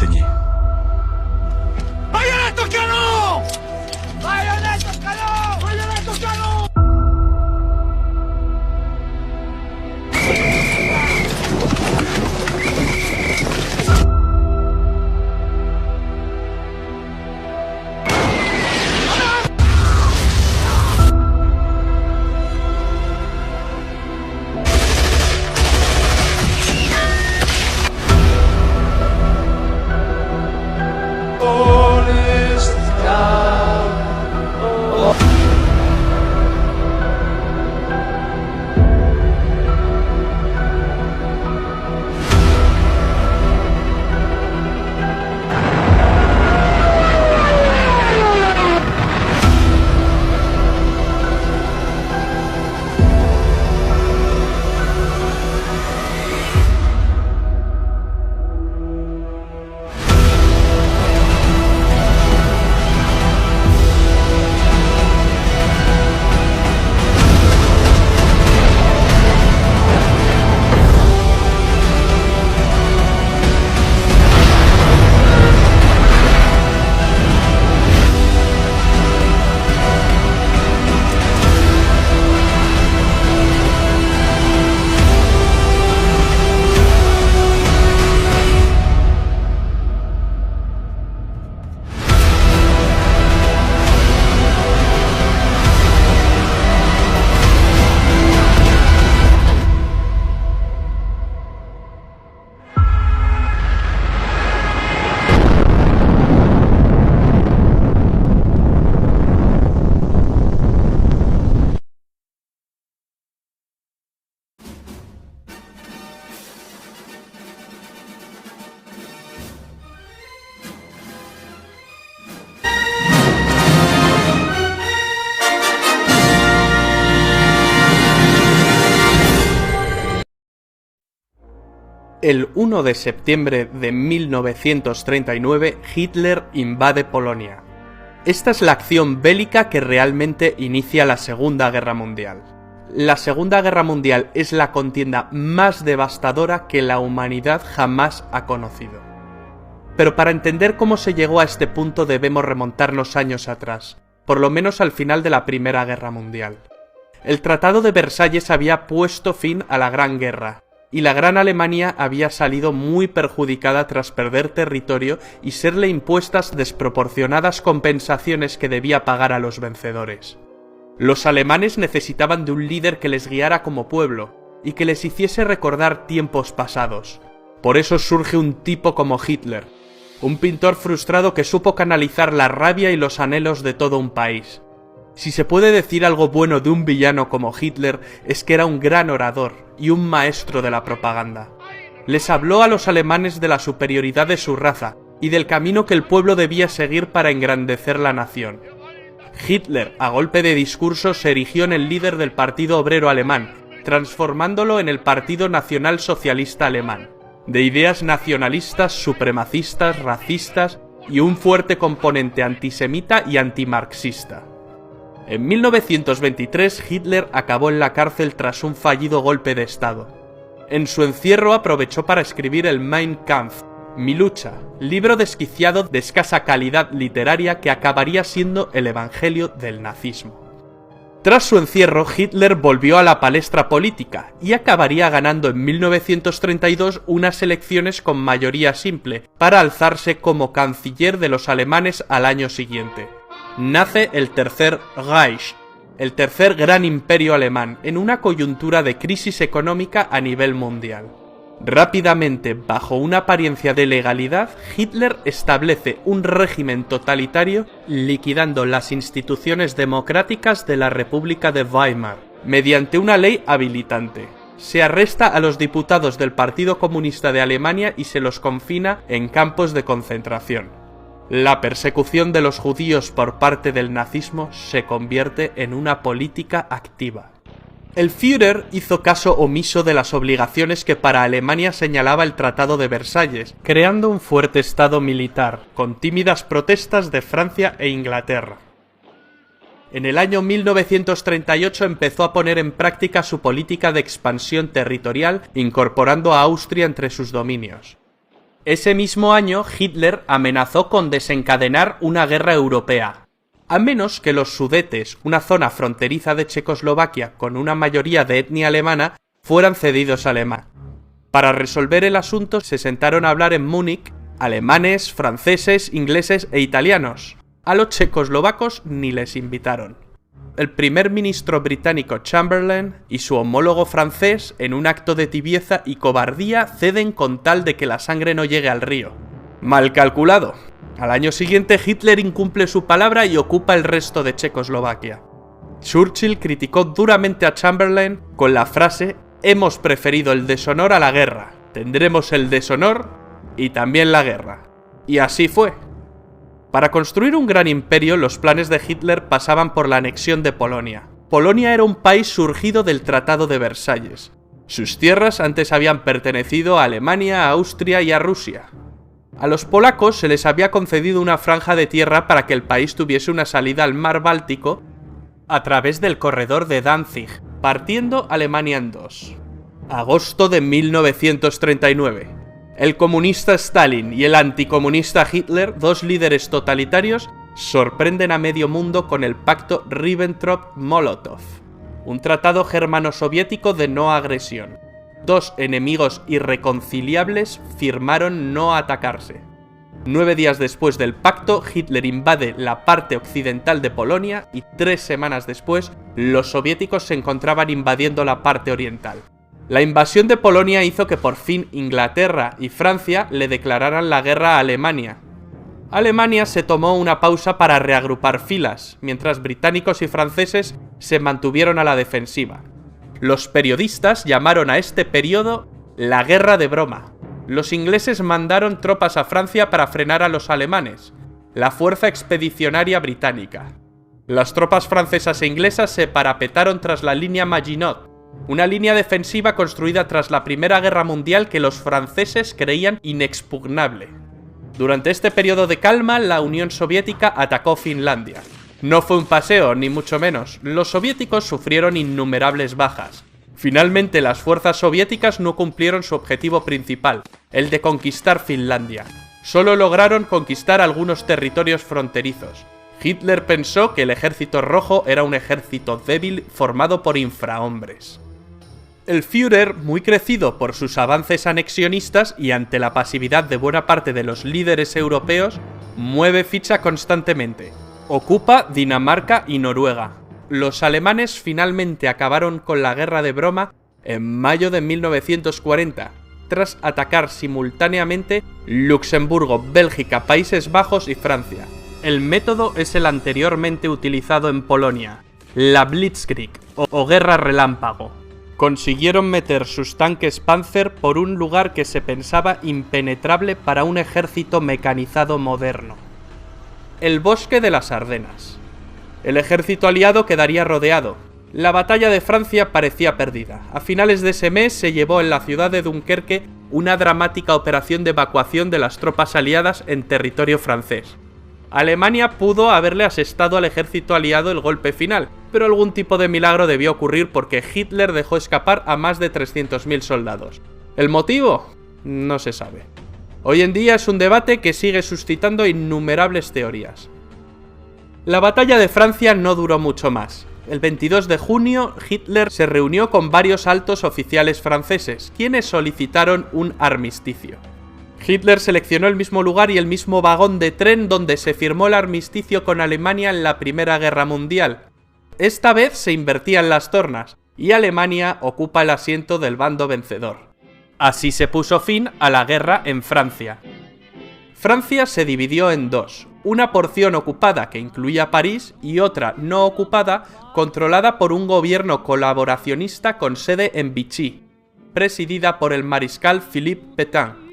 enseñé. ¡Bayonetos que no! ¡Bayonetos que no! ¡Bayonetos que no! El 1 de septiembre de 1939, Hitler invade Polonia. Esta es la acción bélica que realmente inicia la Segunda Guerra Mundial. La Segunda Guerra Mundial es la contienda más devastadora que la humanidad jamás ha conocido. Pero para entender cómo se llegó a este punto debemos remontarnos años atrás, por lo menos al final de la Primera Guerra Mundial. El Tratado de Versalles había puesto fin a la Gran Guerra, y la Gran Alemania había salido muy perjudicada tras perder territorio y serle impuestas desproporcionadas compensaciones que debía pagar a los vencedores. Los alemanes necesitaban de un líder que les guiara como pueblo y que les hiciese recordar tiempos pasados. Por eso surge un tipo como Hitler, un pintor frustrado que supo canalizar la rabia y los anhelos de todo un país. Si se puede decir algo bueno de un villano como Hitler, es que era un gran orador y un maestro de la propaganda. Les habló a los alemanes de la superioridad de su raza y del camino que el pueblo debía seguir para engrandecer la nación. Hitler, a golpe de discurso, se erigió en el líder del Partido Obrero Alemán, transformándolo en el Partido Nacional Socialista Alemán, de ideas nacionalistas, supremacistas, racistas y un fuerte componente antisemita y antimarxista. En 1923 Hitler acabó en la cárcel tras un fallido golpe de Estado. En su encierro aprovechó para escribir el Mein Kampf, Mi lucha, libro desquiciado de escasa calidad literaria que acabaría siendo el evangelio del nazismo. Tras su encierro, Hitler volvió a la palestra política y acabaría ganando en 1932 unas elecciones con mayoría simple para alzarse como canciller de los alemanes al año siguiente. Nace el Tercer Reich, el tercer gran imperio alemán, en una coyuntura de crisis económica a nivel mundial. Rápidamente, bajo una apariencia de legalidad, Hitler establece un régimen totalitario liquidando las instituciones democráticas de la República de Weimar, mediante una ley habilitante. Se arresta a los diputados del Partido Comunista de Alemania y se los confina en campos de concentración. La persecución de los judíos por parte del nazismo se convierte en una política activa. El Führer hizo caso omiso de las obligaciones que para Alemania señalaba el Tratado de Versalles, creando un fuerte estado militar, con tímidas protestas de Francia e Inglaterra. En el año 1938 empezó a poner en práctica su política de expansión territorial, incorporando a Austria entre sus dominios. Ese mismo año, Hitler amenazó con desencadenar una guerra europea, a menos que los Sudetes, una zona fronteriza de Checoslovaquia con una mayoría de etnia alemana, fueran cedidos a Alemania. Para resolver el asunto se sentaron a hablar en Múnich alemanes, franceses, ingleses e italianos. A los checoslovacos ni les invitaron. El primer ministro británico Chamberlain y su homólogo francés, en un acto de tibieza y cobardía, ceden con tal de que la sangre no llegue al río. Mal calculado. Al año siguiente Hitler incumple su palabra y ocupa el resto de Checoslovaquia. Churchill criticó duramente a Chamberlain con la frase: «Hemos preferido el deshonor a la guerra, tendremos el deshonor y también la guerra». Y así fue. Para construir un gran imperio, los planes de Hitler pasaban por la anexión de Polonia. Polonia era un país surgido del Tratado de Versalles. Sus tierras antes habían pertenecido a Alemania, a Austria y a Rusia. A los polacos se les había concedido una franja de tierra para que el país tuviese una salida al mar Báltico a través del corredor de Danzig, partiendo Alemania en dos. Agosto de 1939. El comunista Stalin y el anticomunista Hitler, dos líderes totalitarios, sorprenden a medio mundo con el pacto Ribbentrop-Molotov, un tratado germano-soviético de no agresión. Dos enemigos irreconciliables firmaron no atacarse. 9 días después del pacto, Hitler invade la parte occidental de Polonia y 3 semanas después, los soviéticos se encontraban invadiendo la parte oriental. La invasión de Polonia hizo que por fin Inglaterra y Francia le declararan la guerra a Alemania. Alemania se tomó una pausa para reagrupar filas, mientras británicos y franceses se mantuvieron a la defensiva. Los periodistas llamaron a este periodo la Guerra de Broma. Los ingleses mandaron tropas a Francia para frenar a los alemanes, la Fuerza Expedicionaria Británica. Las tropas francesas e inglesas se parapetaron tras la línea Maginot, una línea defensiva construida tras la Primera Guerra Mundial que los franceses creían inexpugnable. Durante este periodo de calma, la Unión Soviética atacó Finlandia. No fue un paseo, ni mucho menos. Los soviéticos sufrieron innumerables bajas. Finalmente, las fuerzas soviéticas no cumplieron su objetivo principal, el de conquistar Finlandia. Solo lograron conquistar algunos territorios fronterizos. Hitler pensó que el Ejército Rojo era un ejército débil formado por infrahombres. El Führer, muy crecido por sus avances anexionistas y ante la pasividad de buena parte de los líderes europeos, mueve ficha constantemente. Ocupa Dinamarca y Noruega. Los alemanes finalmente acabaron con la Guerra de Broma en mayo de 1940, tras atacar simultáneamente Luxemburgo, Bélgica, Países Bajos y Francia. El método es el anteriormente utilizado en Polonia, la Blitzkrieg o Guerra Relámpago. Consiguieron meter sus tanques Panzer por un lugar que se pensaba impenetrable para un ejército mecanizado moderno. El bosque de las Ardenas. El ejército aliado quedaría rodeado. La batalla de Francia parecía perdida. A finales de ese mes se llevó en la ciudad de Dunkerque una dramática operación de evacuación de las tropas aliadas en territorio francés. Alemania pudo haberle asestado al ejército aliado el golpe final, pero algún tipo de milagro debió ocurrir porque Hitler dejó escapar a más de 300.000 soldados. ¿El motivo? No se sabe. Hoy en día es un debate que sigue suscitando innumerables teorías. La batalla de Francia no duró mucho más. El 22 de junio, Hitler se reunió con varios altos oficiales franceses, quienes solicitaron un armisticio. Hitler seleccionó el mismo lugar y el mismo vagón de tren donde se firmó el armisticio con Alemania en la Primera Guerra Mundial. Esta vez se invertían las tornas, y Alemania ocupa el asiento del bando vencedor. Así se puso fin a la guerra en Francia. Francia se dividió en dos, una porción ocupada que incluía París y otra no ocupada, controlada por un gobierno colaboracionista con sede en Vichy, presidida por el mariscal Philippe Pétain.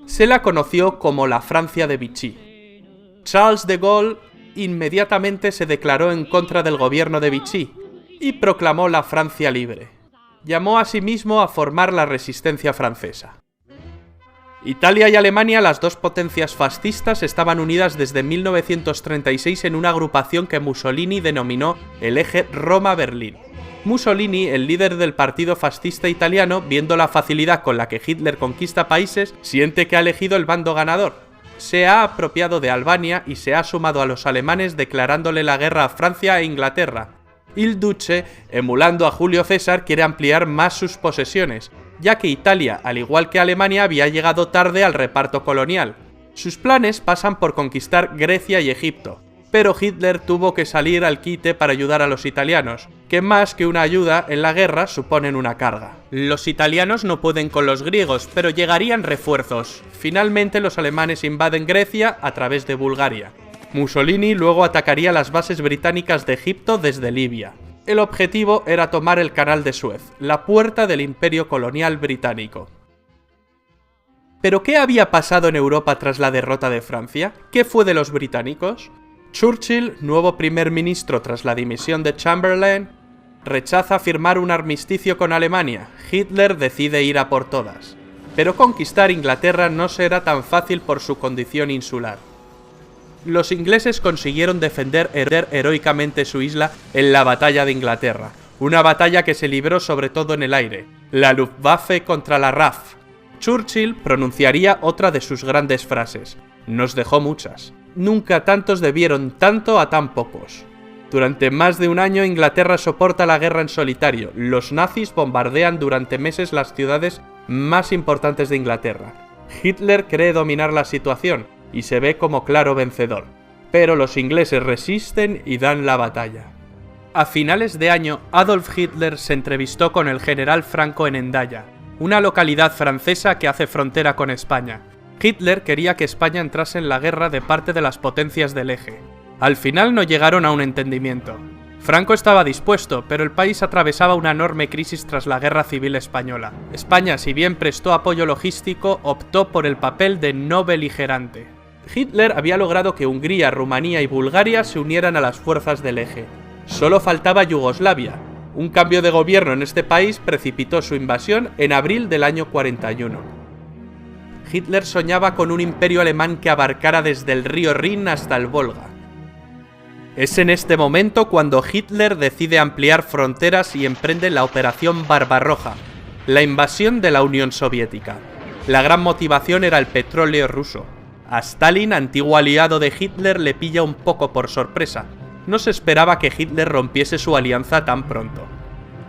Se la conoció como la Francia de Vichy. Charles de Gaulle inmediatamente se declaró en contra del gobierno de Vichy y proclamó la Francia libre. Llamó a sí mismo a formar la resistencia francesa. Italia y Alemania, las dos potencias fascistas, estaban unidas desde 1936 en una agrupación que Mussolini denominó el eje Roma-Berlín. Mussolini, el líder del partido fascista italiano, viendo la facilidad con la que Hitler conquista países, siente que ha elegido el bando ganador. Se ha apropiado de Albania y se ha sumado a los alemanes declarándole la guerra a Francia e Inglaterra. Il Duce, emulando a Julio César, quiere ampliar más sus posesiones, ya que Italia, al igual que Alemania, había llegado tarde al reparto colonial. Sus planes pasan por conquistar Grecia y Egipto, pero Hitler tuvo que salir al quite para ayudar a los italianos, que más que una ayuda en la guerra suponen una carga. Los italianos no pueden con los griegos, pero llegarían refuerzos. Finalmente los alemanes invaden Grecia a través de Bulgaria. Mussolini luego atacaría las bases británicas de Egipto desde Libia. El objetivo era tomar el Canal de Suez, la puerta del imperio colonial británico. ¿Pero qué había pasado en Europa tras la derrota de Francia? ¿Qué fue de los británicos? Churchill, nuevo primer ministro tras la dimisión de Chamberlain, rechaza firmar un armisticio con Alemania. Hitler decide ir a por todas. Pero conquistar Inglaterra no será tan fácil por su condición insular. Los ingleses consiguieron defender heroicamente su isla en la Batalla de Inglaterra, una batalla que se libró sobre todo en el aire, la Luftwaffe contra la RAF. Churchill pronunciaría otra de sus grandes frases: "Nos dejó muchas. Nunca tantos debieron tanto a tan pocos". Durante más de un año Inglaterra soporta la guerra en solitario. Los nazis bombardean durante meses las ciudades más importantes de Inglaterra. Hitler cree dominar la situación y se ve como claro vencedor, pero los ingleses resisten y dan la batalla. A finales de año, Adolf Hitler se entrevistó con el general Franco en Hendaya, una localidad francesa que hace frontera con España. Hitler quería que España entrase en la guerra de parte de las potencias del Eje. Al final no llegaron a un entendimiento. Franco estaba dispuesto, pero el país atravesaba una enorme crisis tras la Guerra Civil Española. España, si bien prestó apoyo logístico, optó por el papel de no beligerante. Hitler había logrado que Hungría, Rumanía y Bulgaria se unieran a las fuerzas del Eje. Solo faltaba Yugoslavia. Un cambio de gobierno en este país precipitó su invasión en abril del año 41. Hitler soñaba con un imperio alemán que abarcara desde el río Rin hasta el Volga. Es en este momento cuando Hitler decide ampliar fronteras y emprende la Operación Barbarroja, la invasión de la Unión Soviética. La gran motivación era el petróleo ruso. A Stalin, antiguo aliado de Hitler, le pilla un poco por sorpresa. No se esperaba que Hitler rompiese su alianza tan pronto.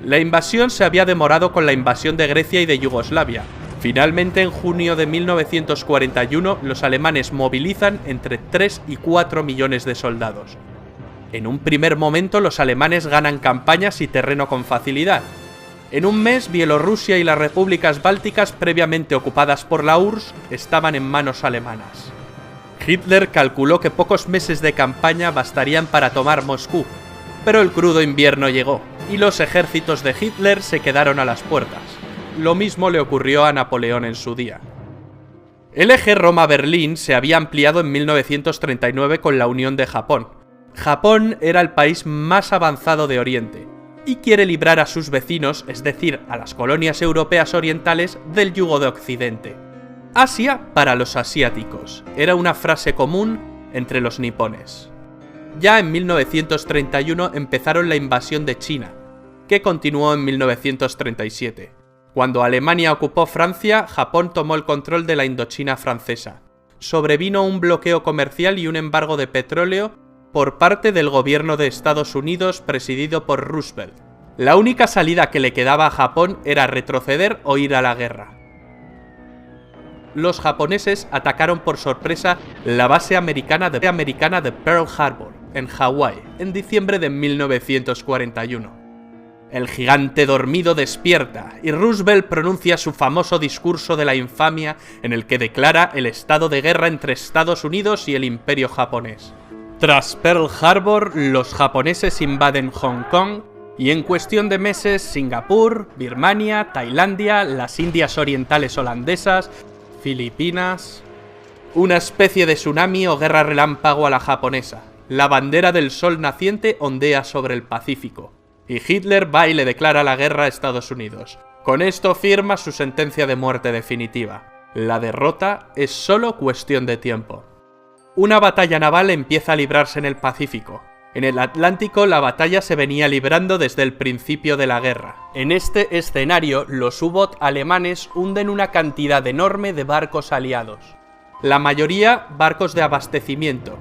La invasión se había demorado con la invasión de Grecia y de Yugoslavia. Finalmente, en junio de 1941, los alemanes movilizan entre 3 y 4 millones de soldados. En un primer momento, los alemanes ganan campañas y terreno con facilidad. En un mes, Bielorrusia y las repúblicas bálticas previamente ocupadas por la URSS estaban en manos alemanas. Hitler calculó que pocos meses de campaña bastarían para tomar Moscú, pero el crudo invierno llegó, y los ejércitos de Hitler se quedaron a las puertas. Lo mismo le ocurrió a Napoleón en su día. El eje Roma-Berlín se había ampliado en 1939 con la unión de Japón. Japón era el país más avanzado de Oriente, y quiere librar a sus vecinos, es decir, a las colonias europeas orientales, del yugo de Occidente. Asia para los asiáticos, era una frase común entre los nipones. Ya en 1931 empezaron la invasión de China, que continuó en 1937. Cuando Alemania ocupó Francia, Japón tomó el control de la Indochina francesa. Sobrevino un bloqueo comercial y un embargo de petróleo por parte del gobierno de Estados Unidos presidido por Roosevelt. La única salida que le quedaba a Japón era retroceder o ir a la guerra. Los japoneses atacaron por sorpresa la base americana de Pearl Harbor, en Hawái, en diciembre de 1941. El gigante dormido despierta y Roosevelt pronuncia su famoso discurso de la infamia en el que declara el estado de guerra entre Estados Unidos y el Imperio japonés. Tras Pearl Harbor, los japoneses invaden Hong Kong y en cuestión de meses Singapur, Birmania, Tailandia, las Indias Orientales holandesas, Filipinas... Una especie de tsunami o guerra relámpago a la japonesa. La bandera del sol naciente ondea sobre el Pacífico. Y Hitler va y le declara la guerra a Estados Unidos. Con esto firma su sentencia de muerte definitiva. La derrota es solo cuestión de tiempo. Una batalla naval empieza a librarse en el Pacífico. En el Atlántico la batalla se venía librando desde el principio de la guerra. En este escenario, los U-Boot alemanes hunden una cantidad enorme de barcos aliados. La mayoría barcos de abastecimiento.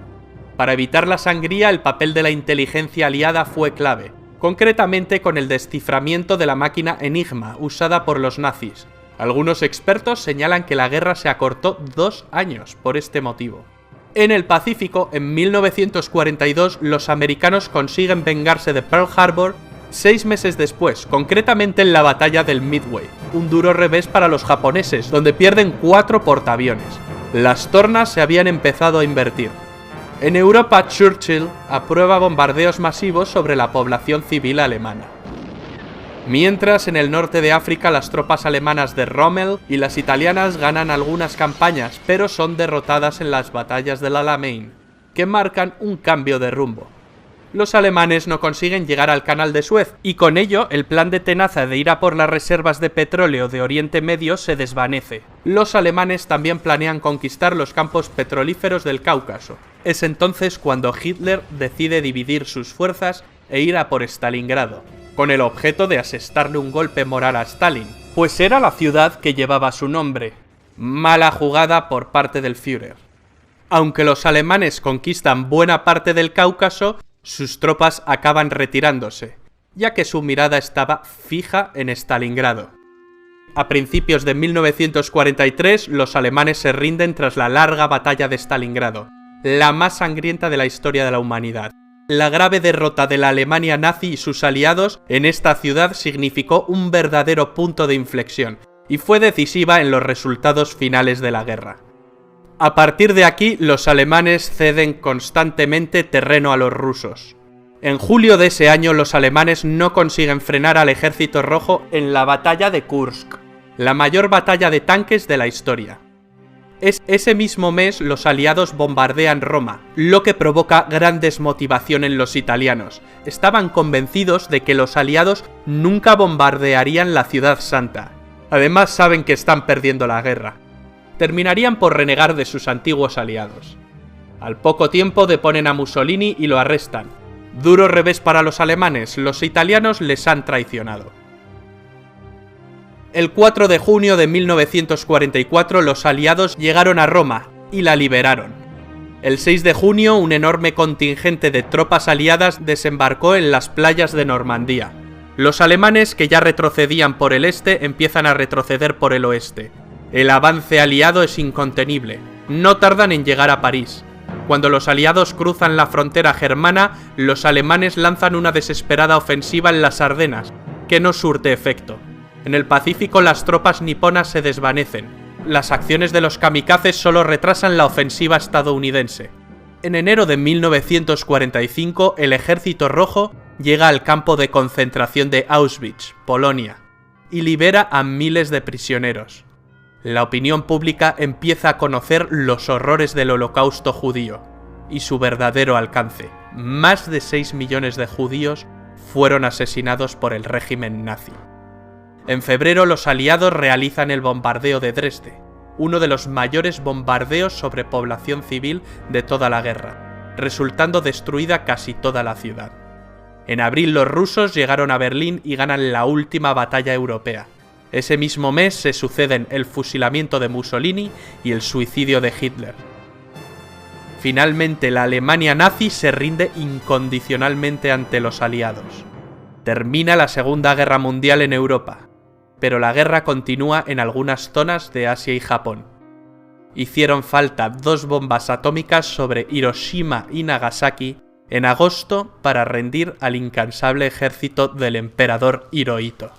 Para evitar la sangría, el papel de la inteligencia aliada fue clave, concretamente con el desciframiento de la máquina Enigma usada por los nazis. Algunos expertos señalan que la guerra se acortó 2 años por este motivo. En el Pacífico, en 1942, los americanos consiguen vengarse de Pearl Harbor 6 meses después, concretamente en la batalla del Midway, un duro revés para los japoneses, donde pierden 4 portaaviones. Las tornas se habían empezado a invertir. En Europa, Churchill aprueba bombardeos masivos sobre la población civil alemana. Mientras, en el norte de África, las tropas alemanas de Rommel y las italianas ganan algunas campañas, pero son derrotadas en las batallas del Alamein, que marcan un cambio de rumbo. Los alemanes no consiguen llegar al Canal de Suez, y con ello el plan de Tenaza de ir a por las reservas de petróleo de Oriente Medio se desvanece. Los alemanes también planean conquistar los campos petrolíferos del Cáucaso. Es entonces cuando Hitler decide dividir sus fuerzas e ir a por Stalingrado, con el objeto de asestarle un golpe moral a Stalin, pues era la ciudad que llevaba su nombre. Mala jugada por parte del Führer. Aunque los alemanes conquistan buena parte del Cáucaso, sus tropas acaban retirándose, ya que su mirada estaba fija en Stalingrado. A principios de 1943, los alemanes se rinden tras la larga batalla de Stalingrado, la más sangrienta de la historia de la humanidad. La grave derrota de la Alemania nazi y sus aliados en esta ciudad significó un verdadero punto de inflexión, y fue decisiva en los resultados finales de la guerra. A partir de aquí, los alemanes ceden constantemente terreno a los rusos. En julio de ese año, los alemanes no consiguen frenar al ejército rojo en la batalla de Kursk, la mayor batalla de tanques de la historia. Ese mismo mes, los aliados bombardean Roma, lo que provoca gran desmotivación en los italianos. Estaban convencidos de que los aliados nunca bombardearían la ciudad santa. Además, saben que están perdiendo la guerra. Terminarían por renegar de sus antiguos aliados. Al poco tiempo deponen a Mussolini y lo arrestan. Duro revés para los alemanes, los italianos les han traicionado. El 4 de junio de 1944 los aliados llegaron a Roma y la liberaron. El 6 de junio un enorme contingente de tropas aliadas desembarcó en las playas de Normandía. Los alemanes, que ya retrocedían por el este, empiezan a retroceder por el oeste. El avance aliado es incontenible. No tardan en llegar a París. Cuando los aliados cruzan la frontera germana, los alemanes lanzan una desesperada ofensiva en las Ardenas, que no surte efecto. En el Pacífico las tropas niponas se desvanecen. Las acciones de los kamikazes solo retrasan la ofensiva estadounidense. En enero de 1945, el Ejército Rojo llega al campo de concentración de Auschwitz, Polonia, y libera a miles de prisioneros. La opinión pública empieza a conocer los horrores del Holocausto judío y su verdadero alcance. Más de 6 millones de judíos fueron asesinados por el régimen nazi. En febrero los aliados realizan el bombardeo de Dresde, uno de los mayores bombardeos sobre población civil de toda la guerra, resultando destruida casi toda la ciudad. En abril los rusos llegaron a Berlín y ganan la última batalla europea. Ese mismo mes se suceden el fusilamiento de Mussolini y el suicidio de Hitler. Finalmente la Alemania nazi se rinde incondicionalmente ante los aliados. Termina la Segunda Guerra Mundial en Europa, pero la guerra continúa en algunas zonas de Asia y Japón. Hicieron falta 2 bombas atómicas sobre Hiroshima y Nagasaki en agosto para rendir al incansable ejército del emperador Hirohito.